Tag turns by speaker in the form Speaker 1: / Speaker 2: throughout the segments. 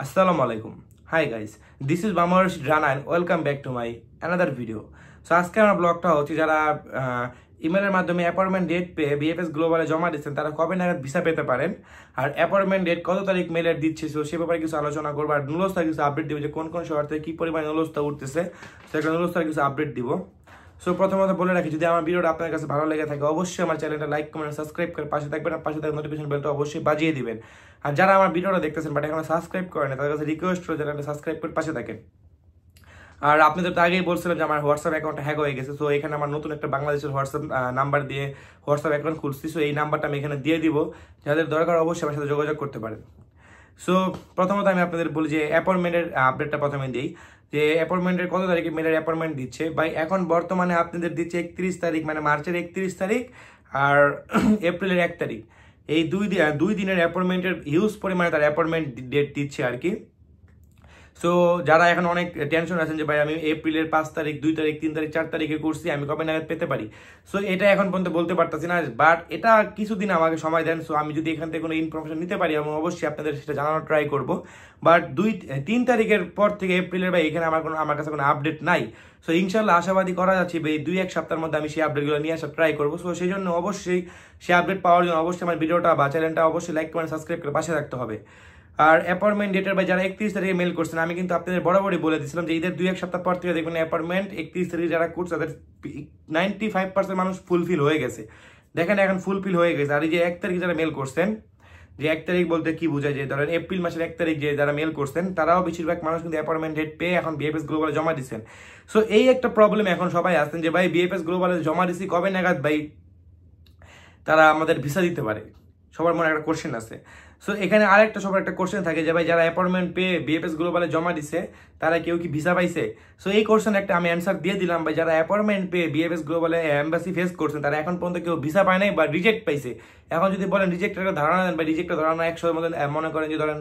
Speaker 1: Assalamu alaikum. Hi guys, this is Mamar Rana and welcome back to my another video. So আজকে আমার ব্লগটা হচ্ছে যারা ইমেলের মাধ্যমে অ্যাপয়েন্টমেন্ট ডেট পেয়ে বিএফএস গ্লোবালে জমা দিচ্ছেন তারা কবে নাগাদ ভিসা পেতে পারেন আর অ্যাপয়েন্টমেন্ট ডেট কত তারিখ মেলের দিচ্ছে সে ব্যাপারে কিছু আলোচনা করবো আর নুলস্তার কিছু আপডেট দিব যে কোন কোন শহর থেকে কি পরিমাণ নুলস্তা উঠতেছে সেটা নুলস্তার কিছু আপডেট দিব। সো প্রথমত বলে রাখি যদি আমার ভিডিওটা আপনার কাছে ভালো লেগে থাকে অবশ্যই আমার চ্যানেলটা লাইক কমেন্ট সাবস্ক্রাইব করে পাশে থাকবেন আর পাশে থাকা নোটিফিকেশন বেলটা অবশ্যই বাজিয়ে দিবেন। আর যারা আমার ভিডিওটা দেখতেছেন বাট এখনো সাবস্ক্রাইব করেন তাদের কাছে রিকোয়েস্ট রয়েছে চ্যানেলটা সাবস্ক্রাইব করে পাশে থাকেন। আর আপনাদের তো আগেই বলছিলাম যে আমার হোয়াটসঅ্যাপ অ্যাকাউন্টটা হ্যাক হয়ে গেছে। সো এখানে আমার নতুন একটা বাংলাদেশের হোয়াটসঅ্যাপ নাম্বার দিয়ে হোয়াটসঅ্যাপ অ্যাকাউন্ট খুলছি। সো এই নাম্বারটা আমি এখানে দিয়ে দিব, যাদের দরকার অবশ্যই আমার সাথে যোগাযোগ করতে পারেন। সো প্রথমত আমি আপনাদের বলি যে অ্যাপয়েন্টমেন্টের আপডেটটা প্রথমে দিই যে অ্যাপয়েন্টমেন্টের কত তারিখে মেলের অ্যাপয়েন্টমেন্ট দিচ্ছে। ভাই এখন বর্তমানে আপনাদের দিচ্ছে 31 তারিখ, মানে মার্চের 31 তারিখ আর এপ্রিলের 1 তারিখ। এই দুই দিনের অ্যাপয়েন্টমেন্টের হিউজ পরিমাণে তার অ্যাপয়েন্টমেন্ট ডেট দিচ্ছে আর কি। সো যারা এখন অনেক টেনশন আছেন যে ভাই আমি এপ্রিলের 5 তারিখ 2 তারিখ 3 তারিখ 4 তারিখে করছি, আমি কবে নাগাদ পেতে পারি, সো এটা এখন পর্যন্ত বলতে পারতেছি না, বাট এটা কিছুদিন আমাকে সময় দেন। সো আমি যদি এখান থেকে কোনো ইনফরমেশন নিতে পারি আমি অবশ্যই আপনাদের সেটা জানানোর ট্রাই করব। বাট 2-3 তারিখের পর থেকে এপ্রিলের ভাই এখানে আমার কাছে কোনো আপডেট নাই। সো ইনশাল্লাহ আশাবাদী করা যাচ্ছে এই 2-1 সপ্তাহের মধ্যে আমি সেই আপডেটগুলো নিয়ে আসার ট্রাই করবো। সো সেই জন্য অবশ্যই সেই আপডেট পাওয়ার জন্য অবশ্যই আমার ভিডিওটা বা চ্যানেলটা অবশ্যই লাইক কমেন্ট সাবস্ক্রাইব করে পাশে রাখতে হবে। আর অ্যাপয়েন্টমেন্ট ডেটের ভাই যারা 31 তারিখে মেল করছেন আমি কিন্তু আপনাদের বরাবরই বলে দিয়েছিলাম যে ঈদের 2-1 সপ্তাহ পর থেকে দেখবেন অ্যাপয়েন্টমেন্ট 31 তারিখে যারা করছে তাদের 95% মানুষ ফুলফিল হয়ে গেছে। দেখেন এখন ফুলফিল হয়ে গেছে। আর এই যে 1 তারিখে যারা মেল করছেন, যে 1 তারিখ বলতে কি বোঝায়, যে ধরেন এপ্রিল মাসের 1 তারিখ যে যারা মেল করছেন তারাও বেশিরভাগ মানুষ কিন্তু অ্যাপয়েন্টমেন্ট ডেট পেয়ে এখন বিএফএস গ্লোবালে জমা দিচ্ছেন। সো এই একটা প্রবলেম এখন সবাই আসছেন যে ভাই বিএফএস গ্লোবালে জমা দিচ্ছি কবে নাগাদ ভাই তারা আমাদের ভিসা দিতে পারে, সবার মনে একটা কোশ্চেন আছে। সো এখানে আরেকটা সবার একটা কোশ্চেন থাকে যে ভাই যারা অ্যাপয়েন্টমেন্ট পেয়ে বিএফএস গ্লোবালে জমা দিছে তারা কেউ কি ভিসা পাইছে। সো এই কোশ্চেন একটা আমি অ্যান্সার দিয়ে দিলাম ভাই যারা অ্যাপয়েন্টমেন্ট পেয়ে বিএফএস গ্লোবালে এমবাসি ফেস করছেন তারা এখন পর্যন্ত কেউ ভিসা পায় নাই বা রিজেক্ট পাইছে। এখন যদি বলেন রিজেক্টের একটা ধারণা দেন বা রিজেক্টের ধারণা 100-এর মধ্যে মনে করেন যে ধরেন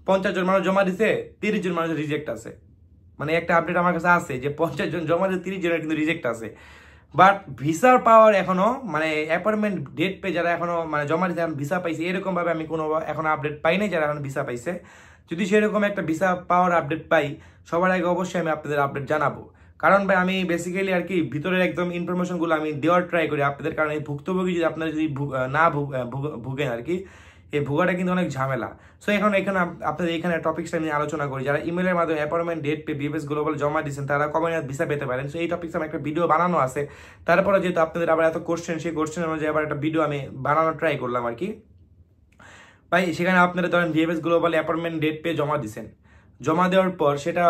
Speaker 1: 50 জন মানুষ জমা দিছে 30 জন মানুষের রিজেক্ট আছে। মানে একটা আপডেট আমার কাছে আছে যে 50 জন জমা দিয়ে 30 জনের কিন্তু রিজেক্ট আছে। বাট ভিসার পাওয়ার এখনো মানে অ্যাপয়েন্টমেন্ট ডেট পে যারা এখনো মানে জমা দিতে ভিসা পাইছে এরকম ভাবে আমি কোনো এখনো আপডেট পাই নাই যারা এখন ভিসা পাইছে। যদি সেরকম একটা ভিসা পাওয়ার আপডেট পাই সবার আগে অবশ্যই আমি আপনাদের আপডেট জানাবো। কারণ ভাই আমি বেসিক্যালি আর কি ভিতরের একদম ইনফরমেশনগুলো আমি দেওয়ার ট্রাই করি আপনাদের, কারণ এই ভুক্তভোগী যদি আপনারা যদি না ভুগেন আর কি, এই ভুগাটা কিন্তু অনেক ঝামেলা। সো এখানে আপনাদের এখানে টপিক্সটা নিয়ে আলোচনা করি যারা ইমেলের মাধ্যমে অ্যাপয়েন্টমেন্ট ডেট পে বিএফএস গ্লোবাল জমা দিচ্ছেন তারা কবে নাগাদ ভিসা পেতে পারেন। সো এই টপিক্স আমার একটা ভিডিও বানানো আছে, তারপরে যেহেতু আপনাদের আবার এত কোশ্চেন সেই কোশ্চেন অনুযায়ী আবার একটা ভিডিও আমি বানানোর ট্রাই করলাম আর কি। ভাই সেখানে আপনারা ধরেন বিএফএস গ্লোবাল অ্যাপয়েন্টমেন্ট ডেট পে জমা দিচ্ছেন, জমা দেওয়ার পর সেটা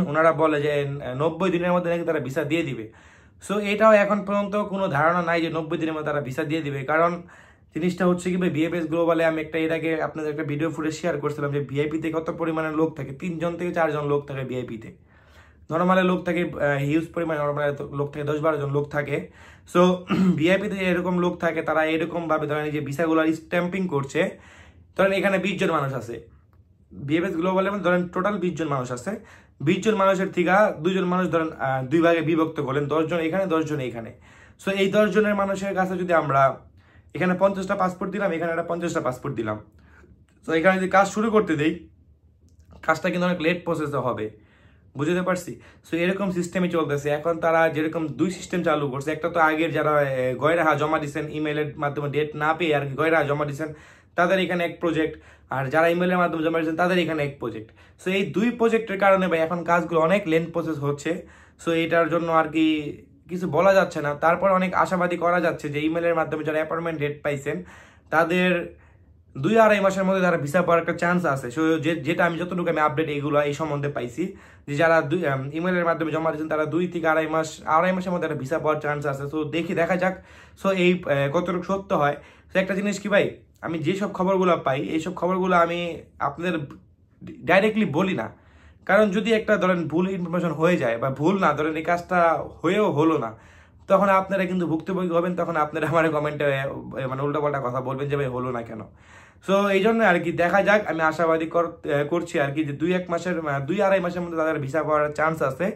Speaker 1: ওনারা বলে যে 90 দিনের মধ্যে নাকি তারা ভিসা দিয়ে দিবে। সো এটাও এখন পর্যন্ত কোনো ধারণা নাই যে 90 দিনের মধ্যে তারা ভিসা দিয়ে দিবে। কারণ জিনিসটা হচ্ছে কি ভাই বিএফএস গ্লোবালে আমি একটা এর আগে আপনাদের একটা ভিডিও ফুটেজ শেয়ার করছিলাম যে ভিআইপিতে কত পরিমাণে লোক থাকে, 3 থেকে 4 জন লোক থাকে ভিআইপিতে। নর্মালে লোক থাকে হিউজ পরিমাণে, নর্মালে লোক থাকে 10-12 জন লোক থাকে। সো ভিআইপিতে এরকম লোক থাকে তারা এরকম ভাবে ধরেন যে ভিসাগুলো স্ট্যাম্পিং করছে। ধরেন এখানে 20 জন মানুষ আছে বিএফএস গ্লোবালে, ধরেন টোটাল 20 জন মানুষ আছে, 20 জন মানুষের থেকে 2 জন মানুষ ধরেন 2 ভাগে বিভক্ত করলেন, 10 জন এখানে 10 জন এখানে। সো এই 10 জনের মানুষের কাছে যদি আমরা এখানে 50টা পাসপোর্ট দিলাম, এখানে একটা 50টা পাসপোর্ট দিলাম, তো এখানে যদি কাজ শুরু করতে দেই কাজটা কিন্তু অনেক লেট প্রসেসে হবে, বুঝতে পারছি। সো এরকম সিস্টেমে চলতেছে এখন। তারা যেরকম 2 সিস্টেম চালু করছে, একটা তো আগের যারা গয়রাহা জমা দিচ্ছেন ইমেলের মাধ্যমে ডেট না পেয়ে আর কি গয়রাহা জমা দিচ্ছেন তাদের এখানে এক প্রজেক্ট, আর যারা ইমেলের মাধ্যমে জমা দিচ্ছেন তাদের এখানে এক প্রজেক্ট। সো এই 2 প্রজেক্টের কারণে ভাই এখন কাজগুলো অনেক লেন্থ প্রসেস হচ্ছে। সো এটার জন্য আর কি কিছু বলা যাচ্ছে না, তারপর অনেক আশাবাদী করা যাচ্ছে যে ইমেলের মাধ্যমে যারা অ্যাপয়েন্টমেন্ট ডেট পাইছেন তাদের 2-2.5 মাসের মধ্যে তারা ভিসা পাওয়ার একটা চান্স আছে। সো যেটা আমি যতটুকু আমি আপডেট এইগুলো এই সম্বন্ধে পাইছি যে যারা ইমেলের মাধ্যমে জমা দিচ্ছেন তারা 2 থেকে আড়াই মাসের মধ্যে একটা ভিসা পাওয়ার চান্স আছে। সো দেখা যাক সো এই কতটুকু সত্য হয়। সো একটা জিনিস কি ভাই, আমি যেসব খবরগুলো পাই এইসব খবরগুলো আমি আপনাদের ডাইরেক্টলি বলি না, কারণ যদি একটা ধরেন ভুল ইনফরমেশন হয়ে যায় বা ভুল না ধরেন এই কাজটা হয়েও হলো না, তখন আপনারা কিন্তু ভুক্তভোগী হবেন, তখন আপনারা আমার কমেন্টে মানে উল্টাপাল্টা কথা বলবেন যে ভাই হলো না কেন। সো এই জন্য আর কি দেখা যাক, আমি আশাবাদী করছি আর কি যে 2-2.5 মাসের মধ্যে তাদের ভিসা পাওয়ার চান্স আছে।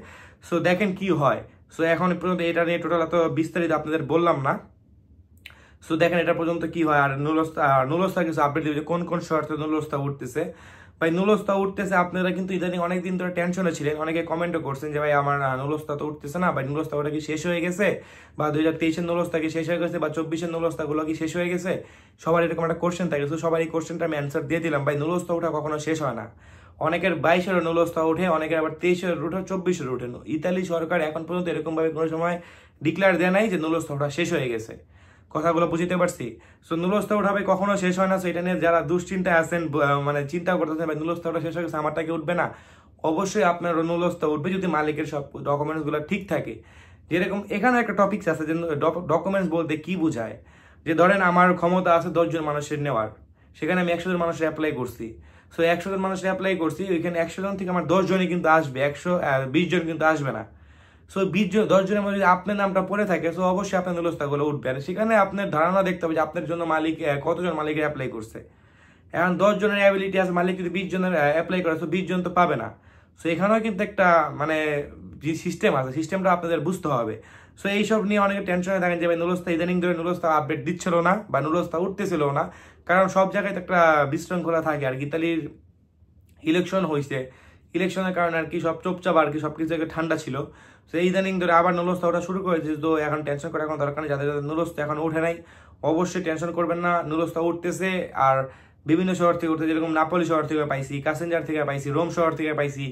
Speaker 1: সো দেখেন কি হয়। সো এখন পর্যন্ত এটা নিয়ে টোটাল এত বিস্তারিত আপনাদের বললাম না। সো দেখেন এটা পর্যন্ত কি হয়। আর নুলস্তা কিছু আপডেট দিবে যে কোন কোন শহর থেকে নুলস্তা উঠতেছে। ভাই নুলস্তা উঠতেছে, আপনারা কিন্তু ইদানিং অনেকদিন ধরে টেনশনে ছিলেন, অনেকে কমেন্টও করছেন যে ভাই আমার নুলস্তা তো উঠতেছে না, ভাই নুলস্তা ওটা কি শেষ হয়ে গেছে, বা 2023-এর নুলস্তা কি শেষ হয়ে গেছে, বা 24-এর নুলস্তা গুলো কি শেষ হয়ে গেছে, সবার এরকম একটা কোশ্চেন থাকে। তো সবার এই কোশ্চেনটা আমি অ্যান্সার দিয়ে দিলাম, ভাই নুলস্তা ওঠা কখনো শেষ হয় না। অনেকের 22-এর নুলস্তা উঠে, অনেকের আবার 23-এর উঠে, 24-এর উঠে। ইতালি সরকার এখন পর্যন্ত এরকম ভাবে কোনো সময় ডিক্লেয়ার দেয় নাই যে নুলস্তা ওঠা শেষ হয়ে গেছে। কথাগুলো বুঝতে পারছি। সো নুলস্তা ওঠা ভাই কখনো শেষ হয় না। সো এটা নিয়ে যারা দুশ্চিন্তায় আছেন, মানে চিন্তা করতেছেন ভাই নুলস্তা ওঠা শেষ হয়ে গেছে, আমারটা কি উঠবে না, অবশ্যই আপনার নুলস্তা উঠবে যদি মালিকের সব ডকুমেন্টস গুলো ঠিক থাকে। যেরকম এখানে একটা টপিকস আছে যে ডকুমেন্টস বলতে কি বোঝায়, যে ধরেন আমার ক্ষমতা আছে 10 জন মানুষের নেওয়ার, সেখানে আমি 100 জন মানুষের অ্যাপ্লাই করছি। সো 100 জন মানুষের অ্যাপ্লাই করছি, ওইখানে 100 জন থেকে আমার 10 জনই কিন্তু আসবে, 120 জন কিন্তু আসবে না। সো 20 জন 10 জনের মধ্যে যদি আপনার নামটা পড়ে থাকে, সো অবশ্যই আপনার নুলস্তাগুলো উঠবে। আর সেখানে আপনার ধারণা দেখতে হবে যে আপনার জন্য মালিক কতজন মালিকের অ্যাপ্লাই করছে। এখন 10 জনের অ্যাবিলিটি আছে, মালিক যদি 20 জনের অ্যাপ্লাই করে, সো 20 জন তো পাবে না। সো এখানেও কিন্তু একটা মানে যে সিস্টেম আছে, সিস্টেমটা আপনাদের বুঝতে হবে। সো এইসব নিয়ে অনেকে টেনশনে থাকেন যে ভাই নুলস্তা ইদানিং ধরে নুলস্তা আপডেট দিচ্ছিল না বা নুলস্তা উঠতেছিল না, কারণ সব জায়গায় তো একটা বিশৃঙ্খলা থাকে। আর ইতালির ইলেকশন হয়েছে, ইলেকশনের কারণে আর কি সব চুপচাপ, আর কি সবকিছু ঠান্ডা ছিল। তো ইদানিং ধরে আবার নুলস্তা ওঠা শুরু করেছে, তো এখন টেনশন করার কোনো দরকার নেই। যাদের যাদের নুলস্তা এখন উঠে নাই, অবশ্যই টেনশন করবেন না, নুলস্তা উঠতেছে। আর বিভিন্ন শহর থেকে উঠতে, যেরকম নাপোলি শহর থেকে পাইছি, কাসেঞ্জার থেকে পাইছি, রোম শহর থেকে পাইছি,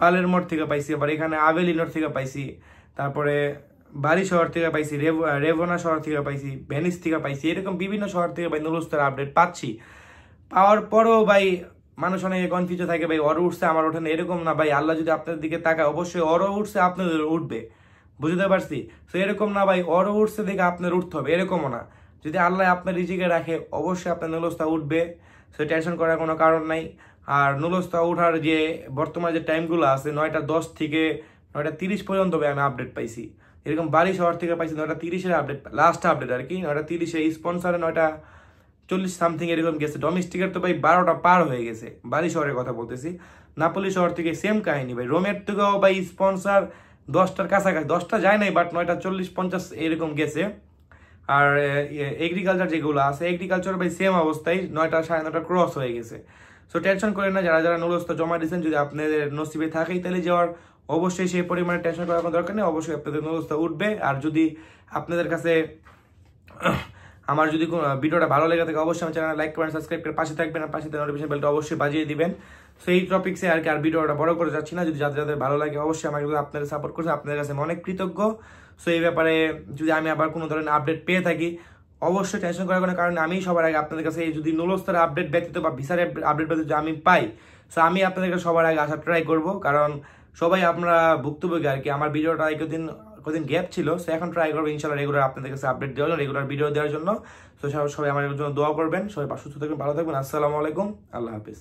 Speaker 1: পালেরমোর থেকে পাইছি, আবার এখানে আভেলিনোর থেকে পাইছি, তারপরে বারি শহর থেকে পাইছি, রেভোনা শহর থেকে পাইছি, ভেনিস থেকে পাইছি, এরকম বিভিন্ন শহর থেকে ভাই নুলস্তার আপডেট পাচ্ছি। পাওয়ার পরও ভাই মানুষ অনেকে কনফিউজ থাকে, ভাই ওর উঠছে আমার ওঠে না, এরকম না ভাই। আল্লাহ যদি আপনাদের দিকে তাকায়, অবশ্যই ওরও উঠছে আপনাদের উঠবে, বুঝতে পারছি। তো এরকম না ভাই ওরও উঠছে দেখে আপনার উঠতে হবে, এরকমও না। যদি আল্লাহ আপনার রিজিকে রাখে, অবশ্যই আপনার নুলস্তা উঠবে, সে টেনশন করার কোনো কারণ নাই। আর নুলস্তা ওঠার যে বর্তমানে যে টাইমগুলো আছে, 9টা 10 থেকে 9টা 30 পর্যন্ত ভাই আমি আপডেট পাইছি। এরকম বাড়ি শহর থেকে পাইছি 9টা 30-এর আপডেট, লাস্ট আপডেট আর কি 9টা 30-এ, স্পন্সারে 9টা 40 সামথিং এরকম গেছে। ডোমেস্টিকের তো ভাই 12টা পার হয়ে গেছে, বাড়ি শহরের কথা বলতেছি। নাপোলি শহর থেকে সেম কাহিনী ভাই, রোমের থেকেও ভাই স্পন্সার 10টার কাছাকাছি, 10টা যায় নাই, বাট 9টা 40-50 এরকম গেছে। আর এগ্রিকালচার যেগুলো আছে, এগ্রিকালচার ভাই সেম অবস্থায় 9টা 9:30 ক্রস হয়ে গেছে। সো টেনশন করেন না, যারা যারা নুলস্তা জমা দিয়েছেন, যদি আপনাদের নসিবে থাকে তাহলে যাওয়ার, অবশ্যই সেই পরিমাণে টেনশন করার কোনো দরকার নেই, অবশ্যই আপনাদের নুলস্তা উঠবে। আর যদি আপনাদের কাছে আমার যদি ভিডিওটা ভালো লেগে থাকে, অবশ্যই আমার চ্যানেল লাইক করেন, সাবস্ক্রাইব করে পাশে থাকবেন, আর পাশে নোটিফিকেশন বেলটা অবশ্যই বাজিয়ে দিবেন। সো এই টপিক্সে আর কি আর ভিডিওটা বড় করে যাচ্ছি না। যদি যাদের যাদের ভালো লাগে, অবশ্যই আমাকে আপনাদের সাপোর্ট করছে, আপনাদের কাছে আমি অনেক কৃতজ্ঞ। সো এই ব্যাপারে যদি আমি আবার কোনো ধরনের আপডেট পেয়ে থাকি, অবশ্যই টেনশন করার কোনো কারণে আমি সবার আগে আপনাদের কাছে, যদি নুলস্তার আপডেট ব্যতীত বা ভিসার আপডেট ব্যতীত আমি পাই, সো আমি আপনাদেরকে সবার আগে আসার ট্রাই করব। কারণ সবাই আমরা ভুক্তভোগী আর কি। আমার ভিডিওটা কদিন গ্যাপ ছিল, সো এখন ট্রাই করবো ইনশাল্লাহ রেগুলার আপনাদের কাছে আপডেট দেওয়ার জন্য, রেগুলার ভিডিও দেওয়ার জন্য। তো সবাই আমার জন্য দোয়া করবেন, সবাই সুস্থ থাকবেন, ভালো থাকবেন। আসসালামু আলাইকুম, আল্লাহ হাফিজ।